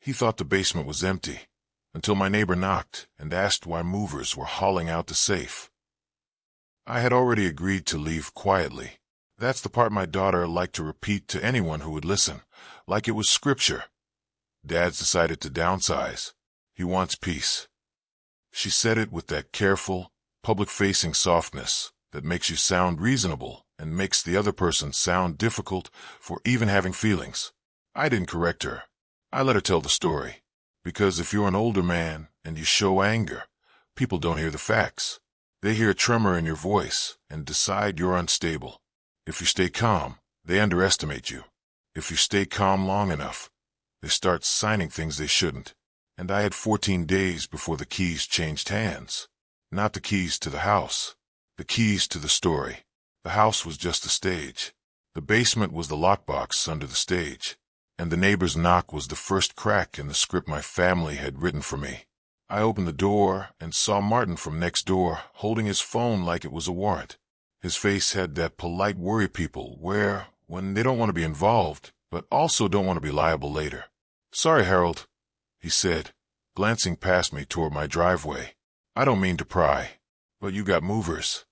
He thought the basement was empty, until my neighbor knocked and asked why movers were hauling out the safe. I had already agreed to leave quietly. That's the part my daughter liked to repeat to anyone who would listen, like it was scripture. Dad's decided to downsize. He wants peace. She said it with that careful, public-facing softness that makes you sound reasonable and makes the other person sound difficult for even having feelings. I didn't correct her. I let her tell the story. Because if you're an older man and you show anger, people don't hear the facts. They hear a tremor in your voice and decide you're unstable. If you stay calm, they underestimate you. If you stay calm long enough, they start signing things they shouldn't. And I had 14 days before the keys changed hands. Not the keys to the house. The keys to the story. The house was just a stage. The basement was the lockbox under the stage. And the neighbor's knock was the first crack in the script my family had written for me. I opened the door and saw Martin from next door holding his phone like it was a warrant. His face had that polite worry people wear when they don't want to be involved, but also don't want to be liable later. "Sorry, Harold," he said, glancing past me toward my driveway. "I don't mean to pry, but you got movers."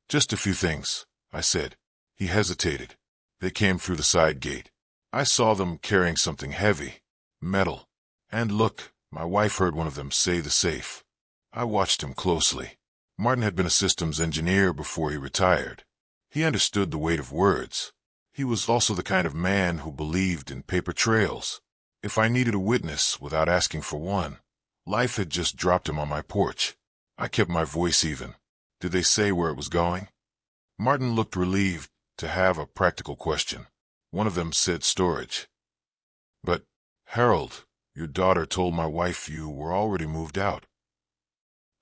"Just a few things," I said. He hesitated. They came through the side gate. I saw them carrying something heavy, metal. And look, my wife heard one of them say the safe. I watched him closely. Martin had been a systems engineer before he retired. He understood the weight of words. He was also the kind of man who believed in paper trails. If I needed a witness without asking for one, life had just dropped him on my porch. I kept my voice even. Did they say where it was going? Martin looked relieved to have a practical question. One of them said storage. "But, Harold, your daughter told my wife you were already moved out."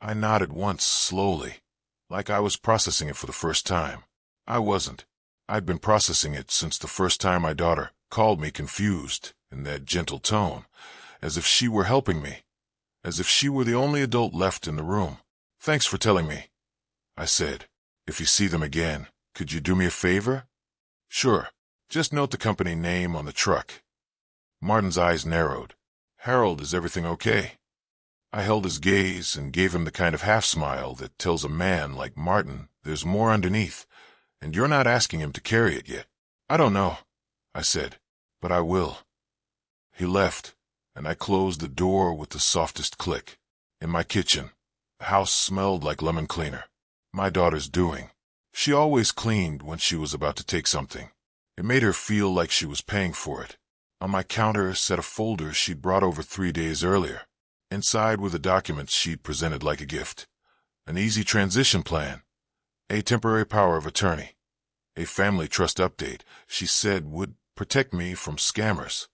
I nodded once, slowly, like I was processing it for the first time. I wasn't. I'd been processing it since the first time my daughter called me confused in that gentle tone, as if she were helping me, as if she were the only adult left in the room. "Thanks for telling me," I said. "If you see them again, could you do me a favor?" "Sure. Just note the company name on the truck." Martin's eyes narrowed. "Harold, is everything okay?" I held his gaze and gave him the kind of half-smile that tells a man like Martin there's more underneath, and you're not asking him to carry it yet. "I don't know," I said, "but I will." He left, and I closed the door with the softest click. In my kitchen, the house smelled like lemon cleaner. My daughter's doing. She always cleaned when she was about to take something. It made her feel like she was paying for it. On my counter sat a folder she'd brought over 3 days earlier. Inside were the documents she'd presented like a gift. An easy transition plan, a temporary power of attorney, a family trust update she said would protect me from scammers.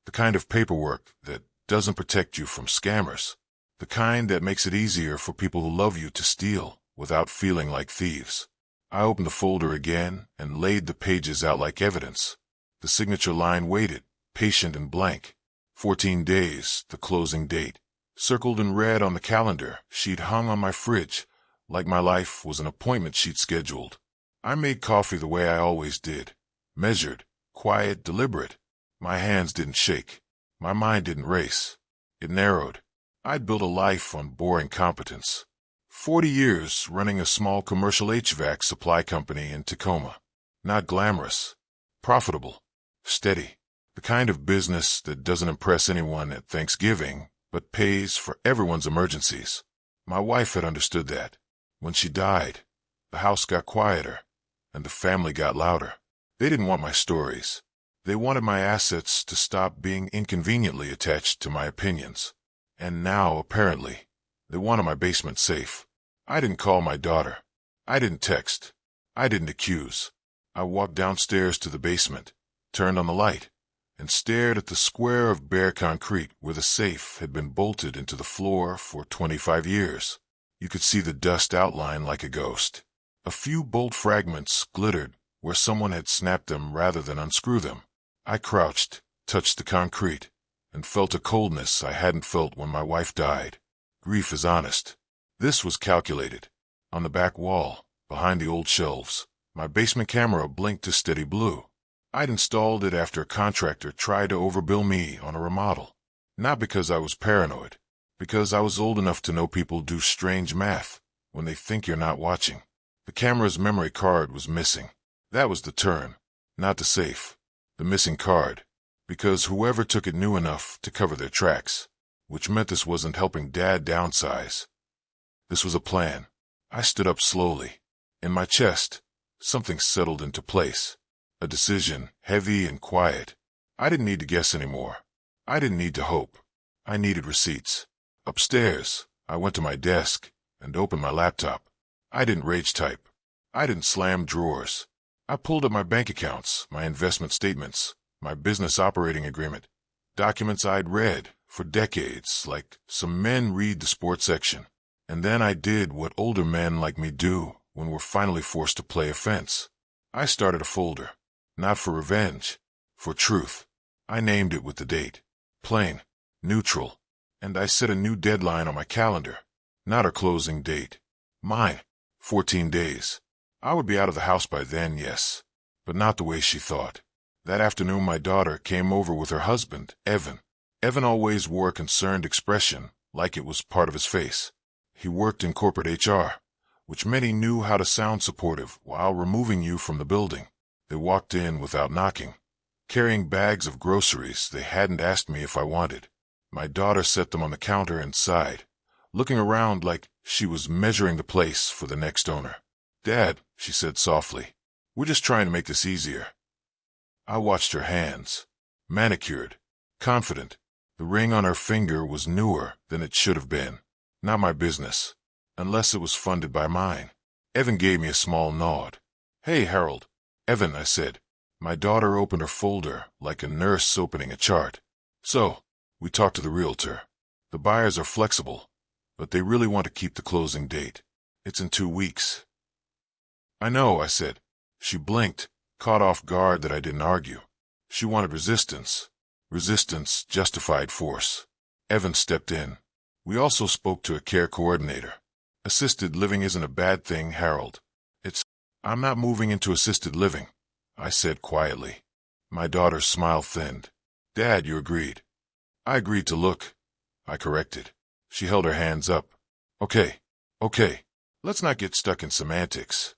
The kind of paperwork that doesn't protect you from scammers. The kind that makes it easier for people who love you to steal without feeling like thieves. I opened the folder again and laid the pages out like evidence. The signature line waited, patient and blank. 14 days, the closing date. Circled in red on the calendar she'd hung on my fridge, like my life was an appointment she'd scheduled. I made coffee the way I always did. Measured, quiet, deliberate. My hands didn't shake. My mind didn't race. It narrowed. I'd built a life on boring competence. 40 years running a small commercial HVAC supply company in Tacoma. Not glamorous. Profitable. Steady. The kind of business that doesn't impress anyone at Thanksgiving, but pays for everyone's emergencies. My wife had understood that. When she died, the house got quieter, and the family got louder. They didn't want my stories. They wanted my assets to stop being inconveniently attached to my opinions. And now, apparently, they wanted my basement safe. I didn't call my daughter. I didn't text. I didn't accuse. I walked downstairs to the basement, turned on the light, and stared at the square of bare concrete where the safe had been bolted into the floor for 25 years. You could see the dust outline like a ghost. A few bolt fragments glittered where someone had snapped them rather than unscrew them. I crouched, touched the concrete, and felt a coldness I hadn't felt when my wife died. Grief is honest. This was calculated. On the back wall, behind the old shelves, my basement camera blinked a steady blue. I'd installed it after a contractor tried to overbill me on a remodel. Not because I was paranoid, because I was old enough to know people do strange math when they think you're not watching. The camera's memory card was missing. That was the turn, not the safe. The missing card, because whoever took it knew enough to cover their tracks, which meant this wasn't helping Dad downsize. This was a plan. I stood up slowly. In my chest, something settled into place. A decision, heavy and quiet. I didn't need to guess anymore. I didn't need to hope. I needed receipts. Upstairs, I went to my desk and opened my laptop. I didn't rage type. I didn't slam drawers. I pulled up my bank accounts, my investment statements, my business operating agreement, documents I'd read for decades, like some men read the sports section. And then I did what older men like me do when we're finally forced to play offense. I started a folder, not for revenge, for truth. I named it with the date, plain, neutral, and I set a new deadline on my calendar, not her closing date. Mine, 14 days. I would be out of the house by then, yes, but not the way she thought. That afternoon my daughter came over with her husband, Evan. Evan always wore a concerned expression, like it was part of his face. He worked in corporate HR, which meant he knew how to sound supportive while removing you from the building. They walked in without knocking, carrying bags of groceries they hadn't asked me if I wanted. My daughter set them on the counter and sighed, looking around like she was measuring the place for the next owner. "Dad," she said softly, "we're just trying to make this easier." I watched her hands, manicured, confident. The ring on her finger was newer than it should have been. Not my business, unless it was funded by mine. Evan gave me a small nod. "Hey, Harold." "Evan," I said. My daughter opened her folder like a nurse opening a chart. "So, we talked to the realtor. The buyers are flexible, but they really want to keep the closing date. It's in 2 weeks. "I know," I said. She blinked, caught off guard that I didn't argue. She wanted resistance. Resistance justified force. Evan stepped in. We also spoke to a care coordinator. "Assisted living isn't a bad thing, Harold. I'm not moving into assisted living," I said quietly. My daughter's smile thinned. "Dad, you agreed." "I agreed to look," I corrected. She held her hands up. Okay, let's not get stuck in semantics."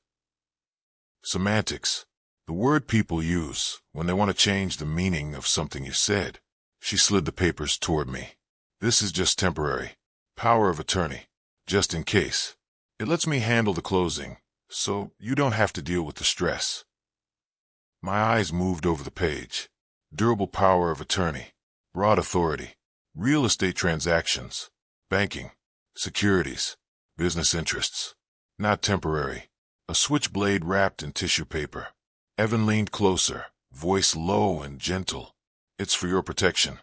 Semantics. The word people use when they want to change the meaning of something you said. She slid the papers toward me. "This is just temporary. Power of attorney. Just in case. It lets me handle the closing, so you don't have to deal with the stress." My eyes moved over the page. Durable power of attorney. Broad authority. Real estate transactions. Banking. Securities. Business interests. Not temporary. A switchblade wrapped in tissue paper. Evan leaned closer, voice low and gentle. "It's for your protection."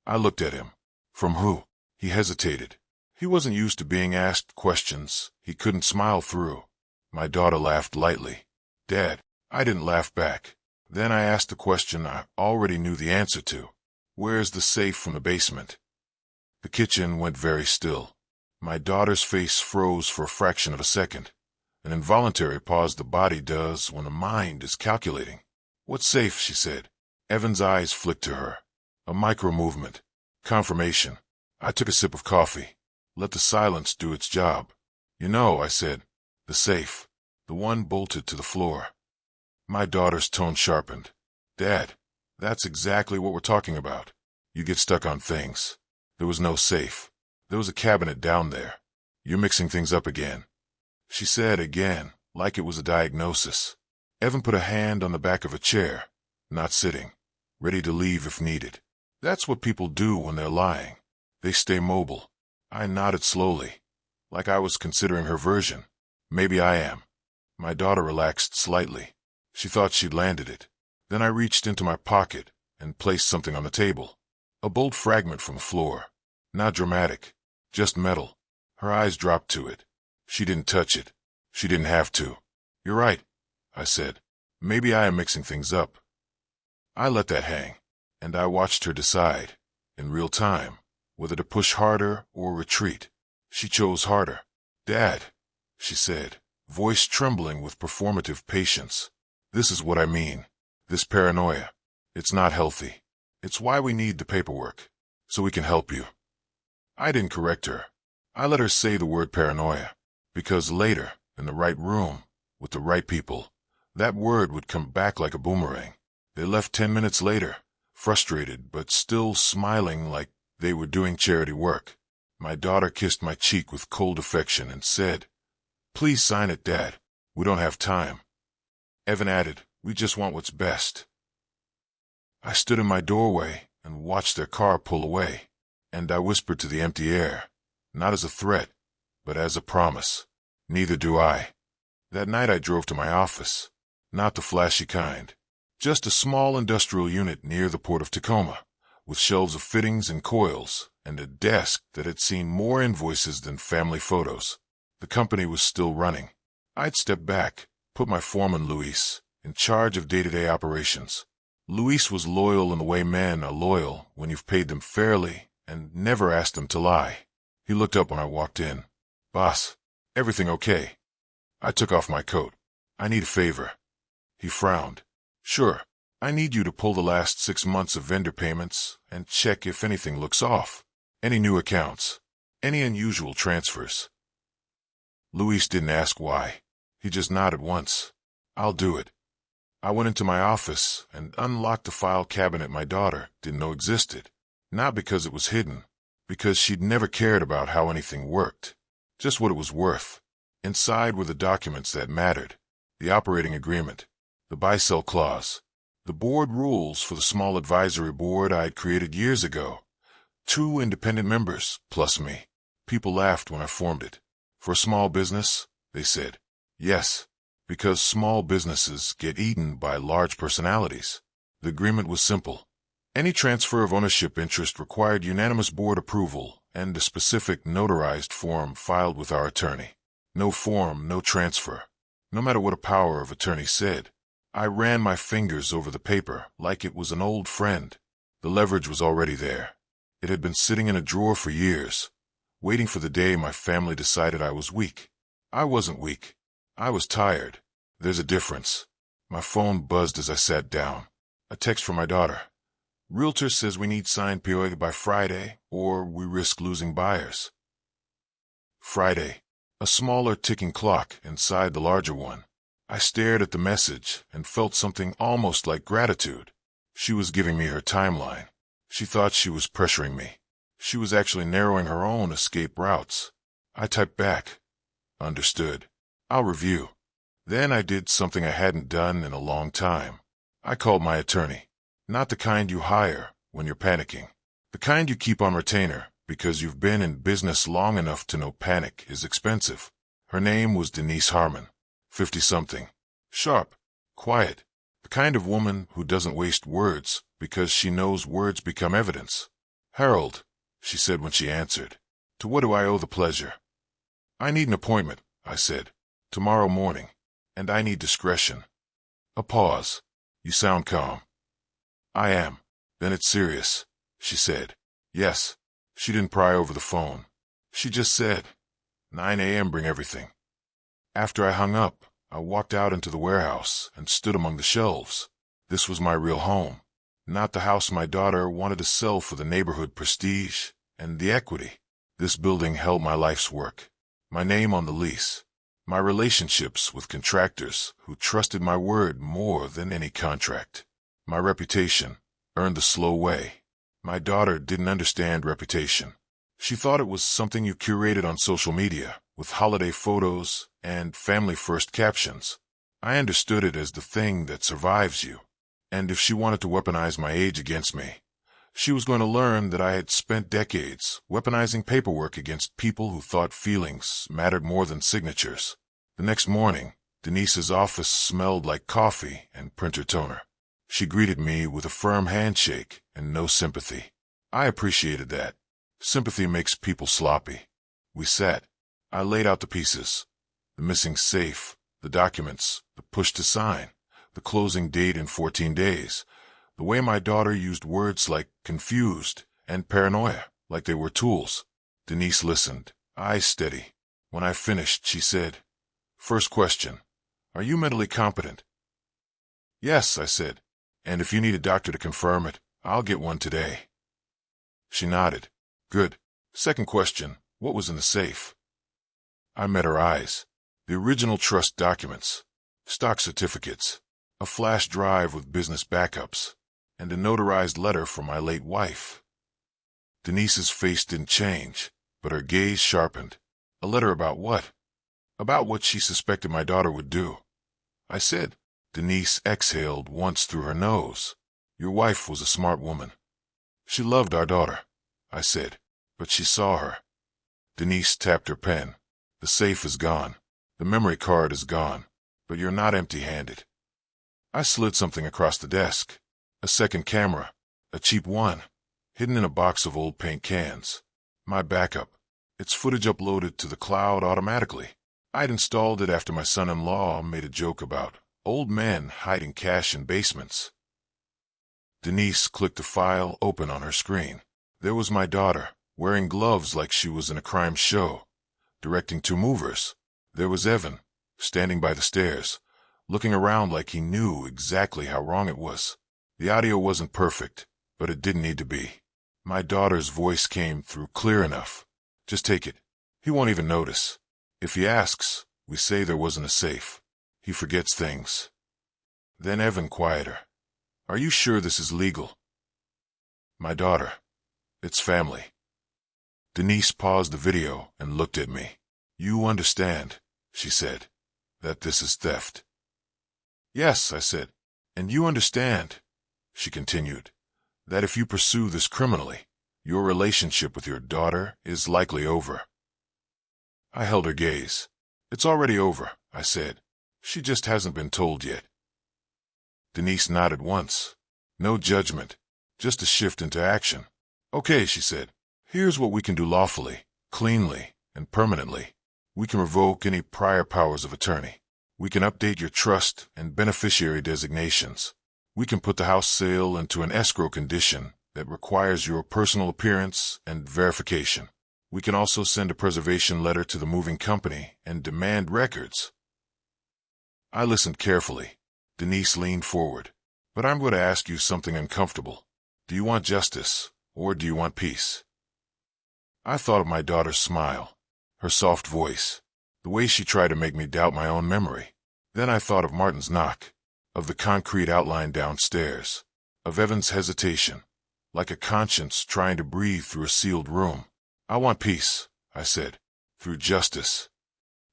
I looked at him. "From who?" He hesitated. He wasn't used to being asked questions he couldn't smile through. My daughter laughed lightly. "Dad." I didn't laugh back. Then I asked the question I already knew the answer to. "Where's the safe from the basement?" The kitchen went very still. My daughter's face froze for a fraction of a second. An involuntary pause the body does when the mind is calculating. "What safe?" she said. Evan's eyes flicked to her. A micro-movement. Confirmation. I took a sip of coffee. Let the silence do its job. "You know," I said, "the safe. The one bolted to the floor." My daughter's tone sharpened. "Dad, that's exactly what we're talking about. You get stuck on things. There was no safe. There was a cabinet down there. You're mixing things up again." She said again, like it was a diagnosis. Evan put a hand on the back of a chair, not sitting, ready to leave if needed. That's what people do when they're lying. They stay mobile. I nodded slowly, like I was considering her version. "Maybe I am." My daughter relaxed slightly. She thought she'd landed it. Then I reached into my pocket and placed something on the table. A bolt fragment from the floor. Not dramatic, just metal. Her eyes dropped to it. She didn't touch it. She didn't have to. "You're right," I said. "Maybe I am mixing things up." I let that hang, and I watched her decide, in real time, whether to push harder or retreat. She chose harder. "Dad," she said, voice trembling with performative patience. "This is what I mean. This paranoia. It's not healthy. It's why we need the paperwork. So we can help you. I didn't correct her. I let her say the word paranoia. Because later, in the right room, with the right people, that word would come back like a boomerang. They left 10 minutes later, frustrated but still smiling like they were doing charity work. My daughter kissed my cheek with cold affection and said, "Please sign it, Dad. We don't have time." Evan added, "We just want what's best." I stood in my doorway and watched their car pull away, and I whispered to the empty air, not as a threat, but as a promise. Neither do I. That night I drove to my office, not the flashy kind, just a small industrial unit near the port of Tacoma, with shelves of fittings and coils, and a desk that had seen more invoices than family photos. The company was still running. I'd stepped back, put my foreman Luis in charge of day-to-day operations. Luis was loyal in the way men are loyal when you've paid them fairly and never asked them to lie. He looked up when I walked in. "Boss, everything okay?" I took off my coat. "I need a favor." He frowned. "Sure. I need you to pull the last 6 months of vendor payments and check if anything looks off. Any new accounts. Any unusual transfers." Luis didn't ask why. He just nodded once. "I'll do it." I went into my office and unlocked the file cabinet my daughter didn't know existed. Not because it was hidden, because she'd never cared about how anything worked. Just what it was worth. Inside were the documents that mattered. The operating agreement. The buy-sell clause. The board rules for the small advisory board I had created years ago. 2 independent members, plus me. People laughed when I formed it. For a small business, they said. Yes, because small businesses get eaten by large personalities. The agreement was simple. Any transfer of ownership interest required unanimous board approval and a specific notarized form filed with our attorney. No form, no transfer. No matter what a power of attorney said. I ran my fingers over the paper like it was an old friend. The leverage was already there. It had been sitting in a drawer for years, waiting for the day my family decided I was weak. I wasn't weak. I was tired. There's a difference. My phone buzzed as I sat down. A text from my daughter. "Realtor says we need signed POA by Friday, or we risk losing buyers." Friday. A smaller ticking clock inside the larger one. I stared at the message and felt something almost like gratitude. She was giving me her timeline. She thought she was pressuring me. She was actually narrowing her own escape routes. I typed back. Understood. I'll review. Then I did something I hadn't done in a long time. I called my attorney. Not the kind you hire when you're panicking. The kind you keep on retainer because you've been in business long enough to know panic is expensive. Her name was Denise Harmon, 50-something. Sharp, quiet, the kind of woman who doesn't waste words because she knows words become evidence. "Harold," she said when she answered. "To what do I owe the pleasure?" "I need an appointment," I said. "Tomorrow morning. And I need discretion." A pause. "You sound calm." "I am. Then it's serious," she said. "Yes." She didn't pry over the phone. She just said, 9 a.m. bring everything. After I hung up, I walked out into the warehouse and stood among the shelves. This was my real home. Not the house my daughter wanted to sell for the neighborhood prestige and the equity. This building held my life's work. My name on the lease. My relationships with contractors who trusted my word more than any contract. My reputation, earned the slow way. My daughter didn't understand reputation. She thought it was something you curated on social media, with holiday photos and family-first captions. I understood it as the thing that survives you. And if she wanted to weaponize my age against me, she was going to learn that I had spent decades weaponizing paperwork against people who thought feelings mattered more than signatures. The next morning, Denise's office smelled like coffee and printer toner. She greeted me with a firm handshake and no sympathy. I appreciated that. Sympathy makes people sloppy. We sat. I laid out the pieces. The missing safe, the documents, the push to sign, the closing date in 14 days, the way my daughter used words like confused and paranoia like they were tools. Denise listened, eyes steady. When I finished, she said, "First question, are you mentally competent?" "Yes," I said. And if you need a doctor to confirm it, I'll get one today. She nodded. Good. Second question, what was in the safe? I met her eyes. The original trust documents, stock certificates, a flash drive with business backups, and a notarized letter from my late wife. Denise's face didn't change, but her gaze sharpened. A letter about what? About what she suspected my daughter would do. I said. Denise exhaled once through her nose. Your wife was a smart woman. She loved our daughter, I said, but she saw her. Denise tapped her pen. The safe is gone. The memory card is gone, but you're not empty-handed. I slid something across the desk. A second camera, a cheap one, hidden in a box of old paint cans. My backup. Its footage uploaded to the cloud automatically. I'd installed it after my son-in-law made a joke about old men hiding cash in basements. Denise clicked the file open on her screen. There was my daughter, wearing gloves like she was in a crime show, directing two movers. There was Evan, standing by the stairs, looking around like he knew exactly how wrong it was. The audio wasn't perfect, but it didn't need to be. My daughter's voice came through clear enough. Just take it. He won't even notice. If he asks, we say there wasn't a safe. He forgets things. Then Evan quieter. Are you sure this is legal? My daughter. It's family. Denise paused the video and looked at me. You understand, she said, that this is theft. Yes, I said. And you understand, she continued, that if you pursue this criminally, your relationship with your daughter is likely over. I held her gaze. It's already over, I said. She just hasn't been told yet. Denise nodded once. No judgment, just a shift into action. Okay, she said. Here's what we can do lawfully, cleanly, and permanently. We can revoke any prior powers of attorney. We can update your trust and beneficiary designations. We can put the house sale into an escrow condition that requires your personal appearance and verification. We can also send a preservation letter to the moving company and demand records. I listened carefully. Denise leaned forward. But I'm going to ask you something uncomfortable. Do you want justice, or do you want peace? I thought of my daughter's smile, her soft voice, the way she tried to make me doubt my own memory. Then I thought of Martin's knock, of the concrete outline downstairs, of Evan's hesitation, like a conscience trying to breathe through a sealed room. I want peace, I said, through justice.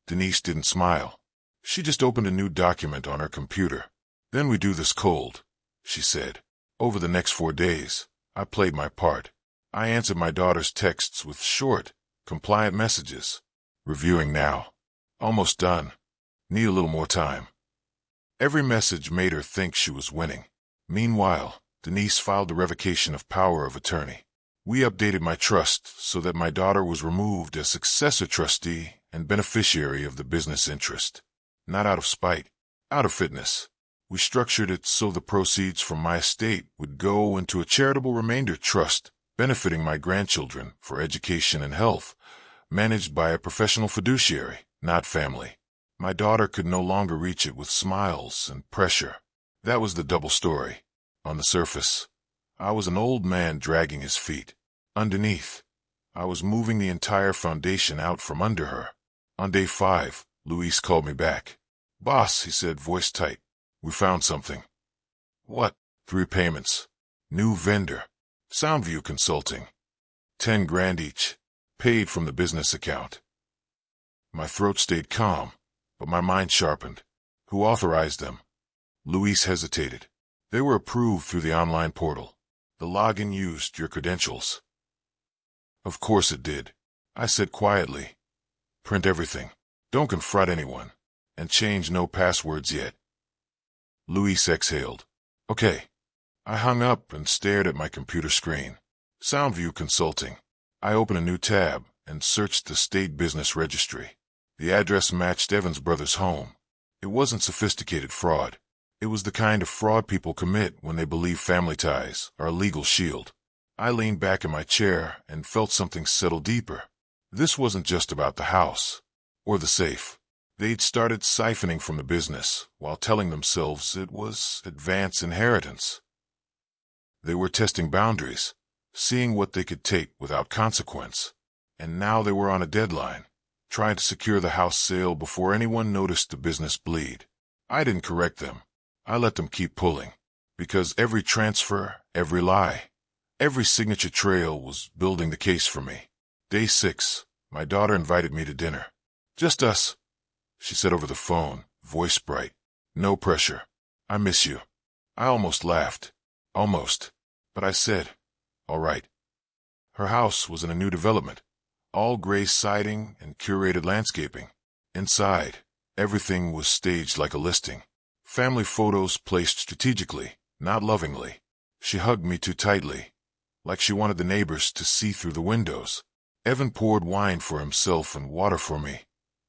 Denise didn't smile. She just opened a new document on her computer. Then we do this cold, she said. Over the next 4 days, I played my part. I answered my daughter's texts with short, compliant messages. Reviewing now. Almost done. Need a little more time. Every message made her think she was winning. Meanwhile, Denise filed the revocation of power of attorney. We updated my trust so that my daughter was removed as successor trustee and beneficiary of the business interest. Not out of spite, out of fitness. We structured it so the proceeds from my estate would go into a charitable remainder trust benefiting my grandchildren for education and health, managed by a professional fiduciary, not family. My daughter could no longer reach it with smiles and pressure. That was the double story. On the surface, I was an old man dragging his feet. Underneath, I was moving the entire foundation out from under her. On day 5, Luis called me back. Boss, he said, voice tight. We found something. What? 3 payments. New vendor. Soundview Consulting. 10 grand each. Paid from the business account. My throat stayed calm, but my mind sharpened. Who authorized them? Luis hesitated. They were approved through the online portal. The login used your credentials. Of course it did. I said quietly. Print everything. Don't confront anyone. And change no passwords yet. Luis exhaled. Okay. I hung up and stared at my computer screen. Soundview Consulting. I opened a new tab and searched the state business registry. The address matched Evan's brother's home. It wasn't sophisticated fraud. It was the kind of fraud people commit when they believe family ties are a legal shield. I leaned back in my chair and felt something settle deeper. This wasn't just about the house or the safe. They'd started siphoning from the business while telling themselves it was advance inheritance. They were testing boundaries, seeing what they could take without consequence. And now they were on a deadline, trying to secure the house sale before anyone noticed the business bleed. I didn't correct them. I let them keep pulling, because every transfer, every lie, every signature trail was building the case for me. Day 6, my daughter invited me to dinner. Just us, she said over the phone, voice bright. No pressure. I miss you. I almost laughed. Almost. But I said, all right. Her house was in a new development, all gray siding and curated landscaping. Inside, everything was staged like a listing. Family photos placed strategically, not lovingly. She hugged me too tightly, like she wanted the neighbors to see through the windows. Evan poured wine for himself and water for me,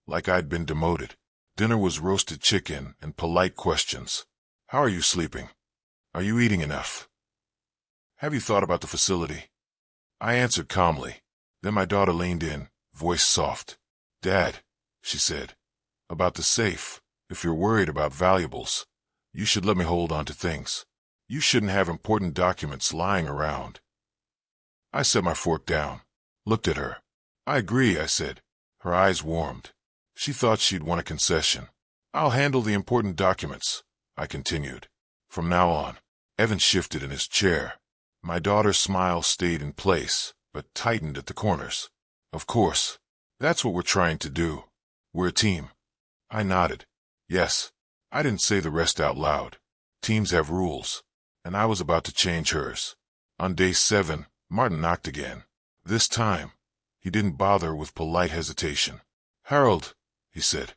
like I'd been demoted. Dinner was roasted chicken and polite questions. How are you sleeping? Are you eating enough? Have you thought about the facility? I answered calmly. Then my daughter leaned in, voice soft. Dad, she said, about the safe, if you're worried about valuables, you should let me hold on to things. You shouldn't have important documents lying around. I set my fork down, looked at her. I agree, I said. Her eyes warmed. She thought she'd won a concession. I'll handle the important documents, I continued. From now on, Evan shifted in his chair. My daughter's smile stayed in place, but tightened at the corners. Of course, that's what we're trying to do. We're a team. I nodded. Yes. I didn't say the rest out loud. Teams have rules, and I was about to change hers. On day 7, Martin knocked again. This time, he didn't bother with polite hesitation. Harold, he said.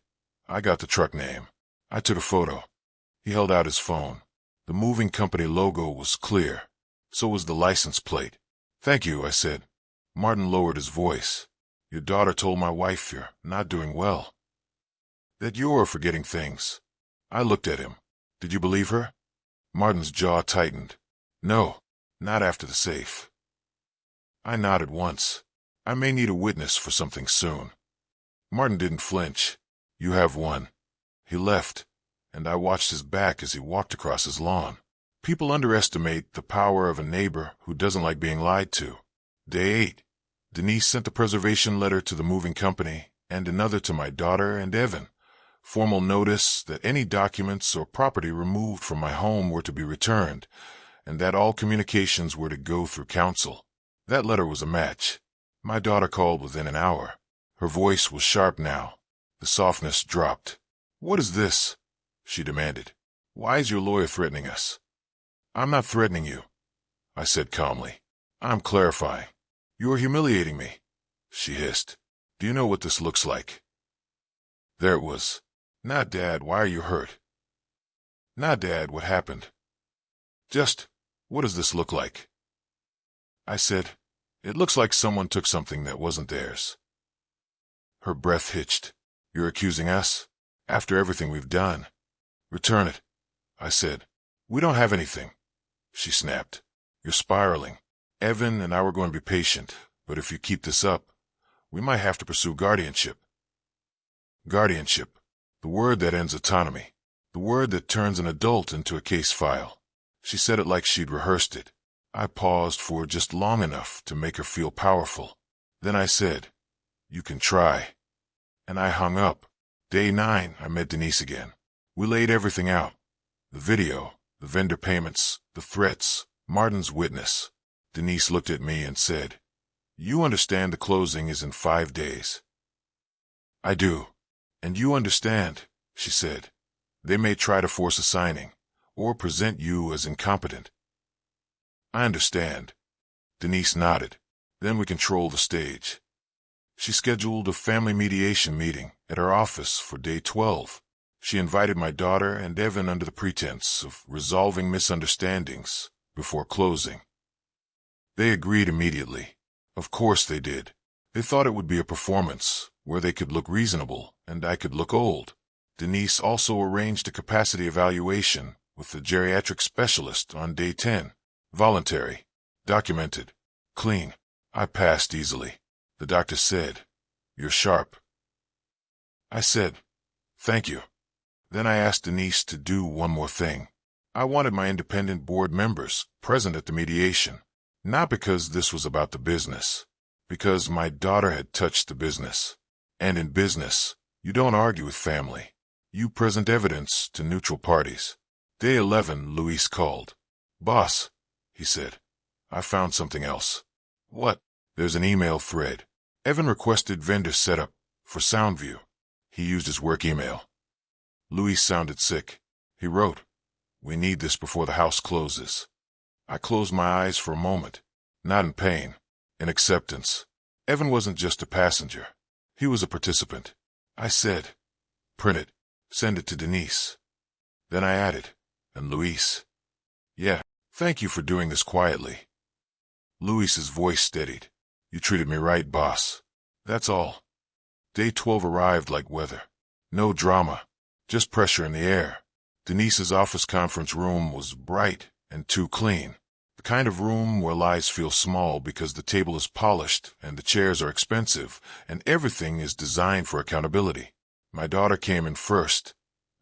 I got the truck name. I took a photo. He held out his phone. The moving company logo was clear. So was the license plate. Thank you, I said. Martin lowered his voice. Your daughter told my wife you're not doing well. That you're forgetting things. I looked at him. Did you believe her? Martin's jaw tightened. No, not after the safe. I nodded once. I may need a witness for something soon. Martin didn't flinch. You have one. He left, and I watched his back as he walked across his lawn. People underestimate the power of a neighbor who doesn't like being lied to. Day 8. Denise sent a preservation letter to the moving company and another to my daughter and Evan. Formal notice that any documents or property removed from my home were to be returned, and that all communications were to go through counsel. That letter was a match. My daughter called within an hour. Her voice was sharp now. The softness dropped. What is this? She demanded. Why is your lawyer threatening us? I'm not threatening you, I said calmly. I'm clarifying. You're humiliating me, she hissed. Do you know what this looks like? There it was. Nah, Dad, why are you hurt? Nah, Dad, what happened? Just, what does this look like? I said, it looks like someone took something that wasn't theirs. Her breath hitched. You're accusing us? After everything we've done? Return it, I said. We don't have anything. She snapped. You're spiraling. Evan and I were going to be patient, but if you keep this up, we might have to pursue guardianship. Guardianship. The word that ends autonomy. The word that turns an adult into a case file. She said it like she'd rehearsed it. I paused for just long enough to make her feel powerful. Then I said, you can try. And I hung up. Day 9, I met Denise again. We laid everything out. The video, the vendor payments, the threats, Martin's witness. Denise looked at me and said, you understand the closing is in 5 days. I do. And you understand, she said. They may try to force a signing, or present you as incompetent. I understand. Denise nodded. Then we control the stage. She scheduled a family mediation meeting at her office for day 12. She invited my daughter and Evan under the pretense of resolving misunderstandings before closing. They agreed immediately. Of course they did. They thought it would be a performance where they could look reasonable and I could look old. Denise also arranged a capacity evaluation with the geriatric specialist on day 10. Voluntary. Documented. Clean. I passed easily. The doctor said, you're sharp. I said, Thank you. Then I asked Denise to do one more thing. I wanted my independent board members present at the mediation, not because this was about the business, because my daughter had touched the business. And in business, you don't argue with family. You present evidence to neutral parties. Day 11, Luis called. Boss, he said, I found something else. What? There's an email thread. Evan requested vendor setup for SoundView. He used his work email. Luis sounded sick. He wrote, "We need this before the house closes." I closed my eyes for a moment, not in pain, in acceptance. Evan wasn't just a passenger. He was a participant. I said, "Print it. Send it to Denise." Then I added, "And Luis." "Yeah, thank you for doing this quietly." Luis's voice steadied. "You treated me right, boss. That's all." Day 12 arrived like weather. No drama, just pressure in the air. Denise's office conference room was bright and too clean. The kind of room where lies feel small because the table is polished and the chairs are expensive and everything is designed for accountability. My daughter came in first,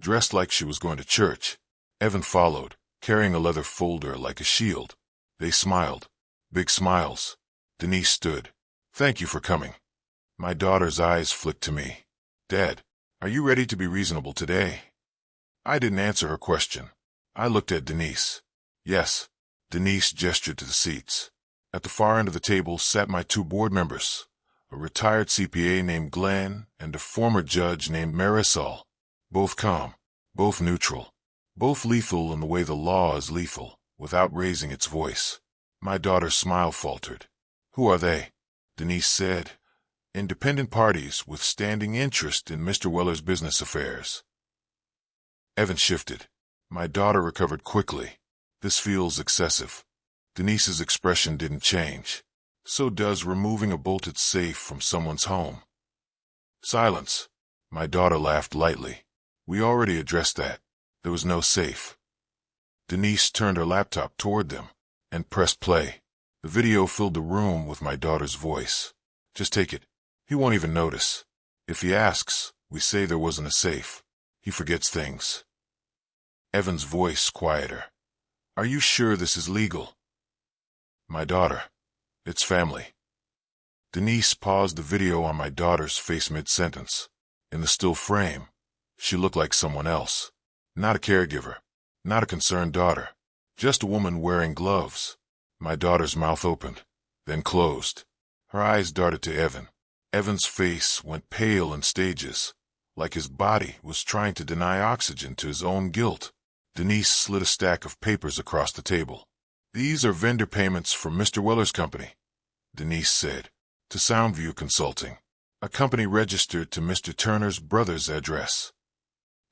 dressed like she was going to church. Evan followed, carrying a leather folder like a shield. They smiled. Big smiles. Denise stood. "Thank you for coming." My daughter's eyes flicked to me. "Dad, are you ready to be reasonable today?" I didn't answer her question. I looked at Denise. "Yes." Denise gestured to the seats. At the far end of the table sat my two board members, a retired CPA named Glenn and a former judge named Marisol. Both calm, both neutral, both lethal in the way the law is lethal, without raising its voice. My daughter's smile faltered. "Who are they?" Denise said, "Independent parties with standing interest in Mr. Weller's business affairs." Evan shifted. My daughter recovered quickly. "This feels excessive." Denise's expression didn't change. So does removing a bolted safe from someone's home. Silence. My daughter laughed lightly. "We already addressed that. There was no safe." Denise turned her laptop toward them and pressed play. The video filled the room with my daughter's voice. "Just take it. He won't even notice. If he asks, we say there wasn't a safe. He forgets things." Evan's voice quieter. "Are you sure this is legal?" My daughter. "It's family." Denise paused the video on my daughter's face mid-sentence. In the still frame, she looked like someone else. Not a caregiver. Not a concerned daughter. Just a woman wearing gloves. My daughter's mouth opened, then closed. Her eyes darted to Evan. Evan's face went pale in stages, like his body was trying to deny oxygen to his own guilt. Denise slid a stack of papers across the table. "These are vendor payments from Mr. Weller's company," Denise said, "to SoundView Consulting, a company registered to Mr. Turner's brother's address."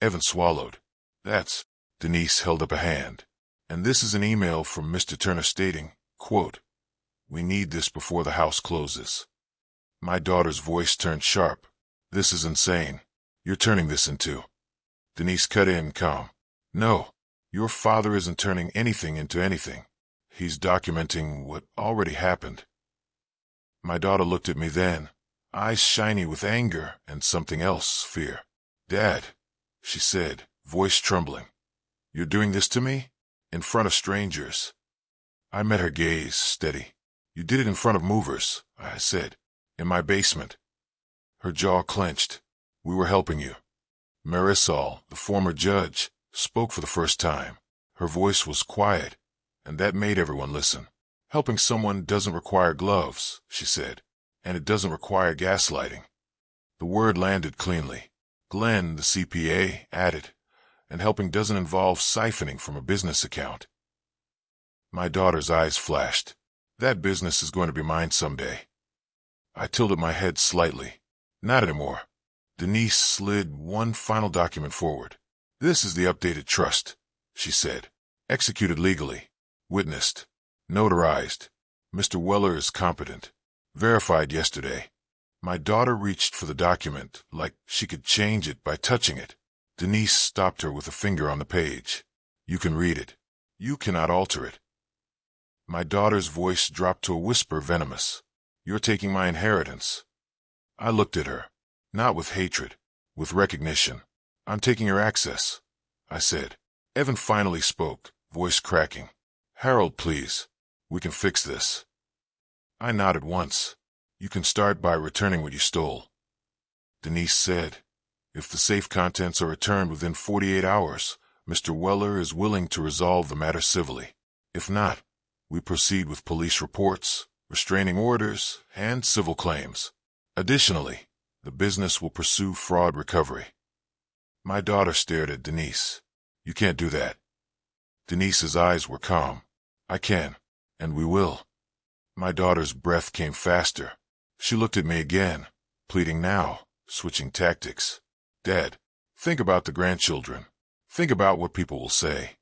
Evan swallowed. "That's..." Denise held up a hand. "And this is an email from Mr. Turner stating, quote, 'We need this before the house closes.'" My daughter's voice turned sharp. "This is insane. You're turning this into..." Denise cut in calm. "No, your father isn't turning anything into anything. He's documenting what already happened." My daughter looked at me then, eyes shiny with anger and something else, fear. "Dad," she said, voice trembling, "you're doing this to me? In front of strangers?" I met her gaze, steady. "You did it in front of movers," I said. "In my basement." Her jaw clenched. "We were helping you." Marisol, the former judge, spoke for the first time. Her voice was quiet, and that made everyone listen. "Helping someone doesn't require gloves," she said, "and it doesn't require gaslighting." The word landed cleanly. Glenn, the CPA, added, "And helping doesn't involve siphoning from a business account." My daughter's eyes flashed. "That business is going to be mine someday." I tilted my head slightly. "Not anymore." Denise slid one final document forward. "This is the updated trust," she said. "Executed legally. Witnessed. Notarized. Mr. Weller is competent. Verified yesterday." My daughter reached for the document like she could change it by touching it. Denise stopped her with a finger on the page. "You can read it. You cannot alter it." My daughter's voice dropped to a whisper, venomous. "You're taking my inheritance." I looked at her, not with hatred, with recognition. I'm taking your access, I said. Evan finally spoke, voice cracking. Harold, please. We can fix this. I nodded once. You can start by returning what you stole. Denise said, if the safe contents are returned within 48 hours, Mr. Weller is willing to resolve the matter civilly. If not, we proceed with police reports, restraining orders, and civil claims. Additionally, the business will pursue fraud recovery. My daughter stared at Denise. You can't do that. Denise's eyes were calm. I can, and we will. My daughter's breath came faster. She looked at me again, pleading now, switching tactics. Dad, think about the grandchildren. Think about what people will say.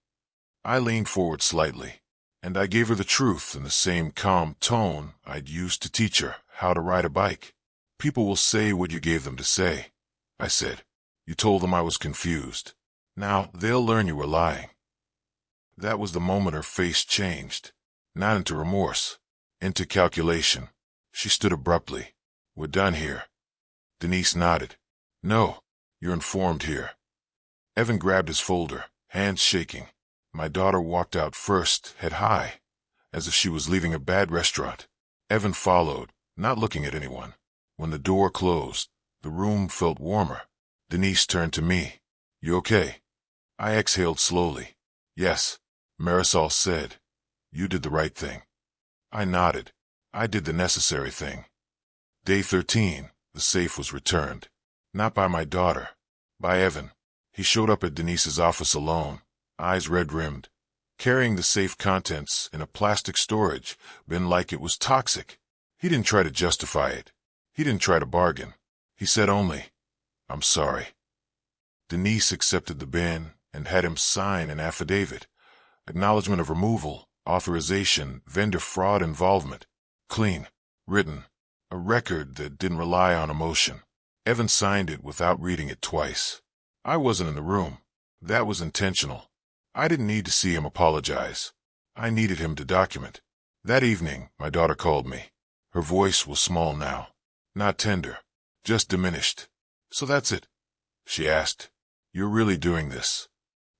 I leaned forward slightly, and I gave her the truth in the same calm tone I'd used to teach her how to ride a bike. People will say what you gave them to say, I said. You told them I was confused. Now they'll learn you were lying. That was the moment her face changed, not into remorse, into calculation. She stood abruptly. We're done here. Denise nodded. No, you're informed here. Evan grabbed his folder, hands shaking. My daughter walked out first, head high, as if she was leaving a bad restaurant. Evan followed, not looking at anyone. When the door closed, the room felt warmer. Denise turned to me. You okay? I exhaled slowly. Yes, Marisol said. You did the right thing. I nodded. I did the necessary thing. Day 13, the safe was returned. Not by my daughter. By Evan. He showed up at Denise's office alone, eyes red-rimmed, carrying the safe contents in a plastic storage bin like it was toxic. He didn't try to justify it. He didn't try to bargain. He said only, I'm sorry. Denise accepted the bin and had him sign an affidavit. Acknowledgement of removal, authorization, vendor fraud involvement. Clean, written, a record that didn't rely on emotion. Evan signed it without reading it twice. I wasn't in the room. That was intentional. I didn't need to see him apologize. I needed him to document. That evening, my daughter called me. Her voice was small now. Not tender, just diminished. So that's it? She asked. You're really doing this?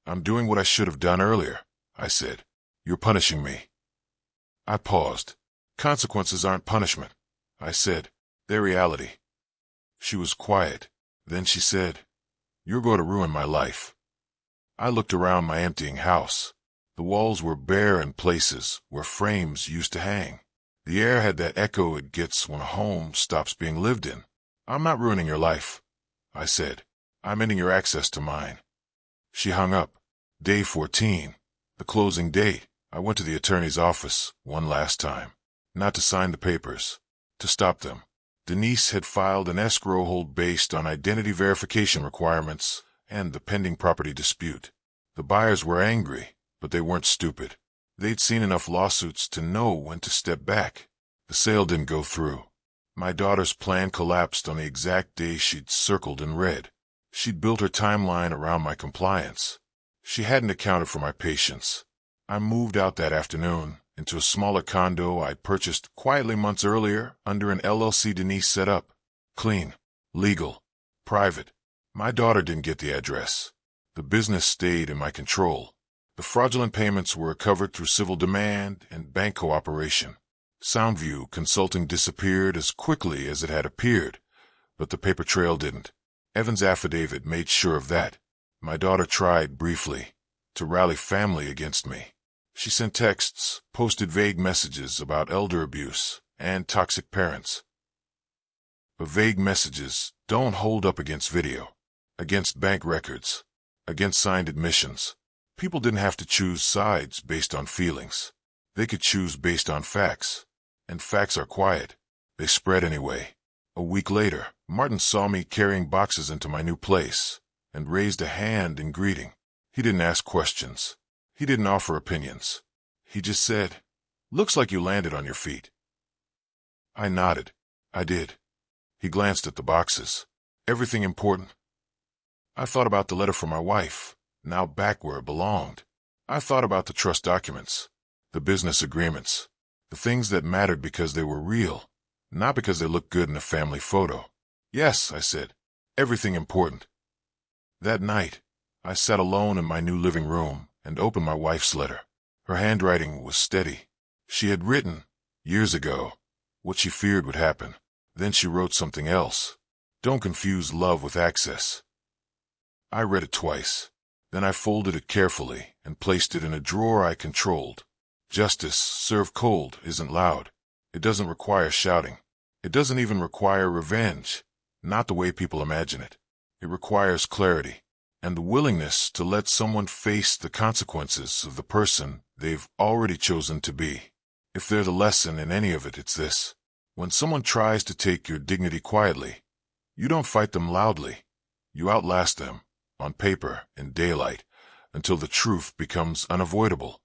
I'm doing what I should have done earlier, I said. You're punishing me. I paused. Consequences aren't punishment, I said. They're reality. She was quiet. Then she said, You're going to ruin my life. I looked around my emptying house. The walls were bare in places where frames used to hang. The air had that echo it gets when a home stops being lived in. I'm not ruining your life, I said. I'm ending your access to mine. She hung up. Day 14, the closing date. I went to the attorney's office one last time. Not to sign the papers, to stop them. Denise had filed an escrow hold based on identity verification requirements and the pending property dispute. The buyers were angry, but they weren't stupid. They'd seen enough lawsuits to know when to step back. The sale didn't go through. My daughter's plan collapsed on the exact day she'd circled in red. She'd built her timeline around my compliance. She hadn't accounted for my patience. I moved out that afternoon into a smaller condo I'd purchased quietly months earlier under an LLC Denise set up. Clean, legal, private. My daughter didn't get the address. The business stayed in my control. The fraudulent payments were recovered through civil demand and bank cooperation. Soundview Consulting disappeared as quickly as it had appeared, but the paper trail didn't. Evan's affidavit made sure of that. My daughter tried, briefly, to rally family against me. She sent texts, posted vague messages about elder abuse and toxic parents. But vague messages don't hold up against video, against bank records, against signed admissions. People didn't have to choose sides based on feelings. They could choose based on facts. And facts are quiet. They spread anyway. A week later, Martin saw me carrying boxes into my new place and raised a hand in greeting. He didn't ask questions. He didn't offer opinions. He just said, Looks like you landed on your feet. I nodded. I did. He glanced at the boxes. Everything important? I thought about the letter from my wife, now back where it belonged. I thought about the trust documents, the business agreements, the things that mattered because they were real, not because they looked good in a family photo. Yes, I said. Everything important. That night, I sat alone in my new living room and opened my wife's letter. Her handwriting was steady. She had written, years ago, what she feared would happen. Then she wrote something else. Don't confuse love with access. I read it twice. Then I folded it carefully and placed it in a drawer I controlled. Justice, served cold, isn't loud. It doesn't require shouting. It doesn't even require revenge. Not the way people imagine it. It requires clarity and the willingness to let someone face the consequences of the person they've already chosen to be. If there's a lesson in any of it, it's this. When someone tries to take your dignity quietly, you don't fight them loudly. You outlast them, on paper, in daylight, until the truth becomes unavoidable.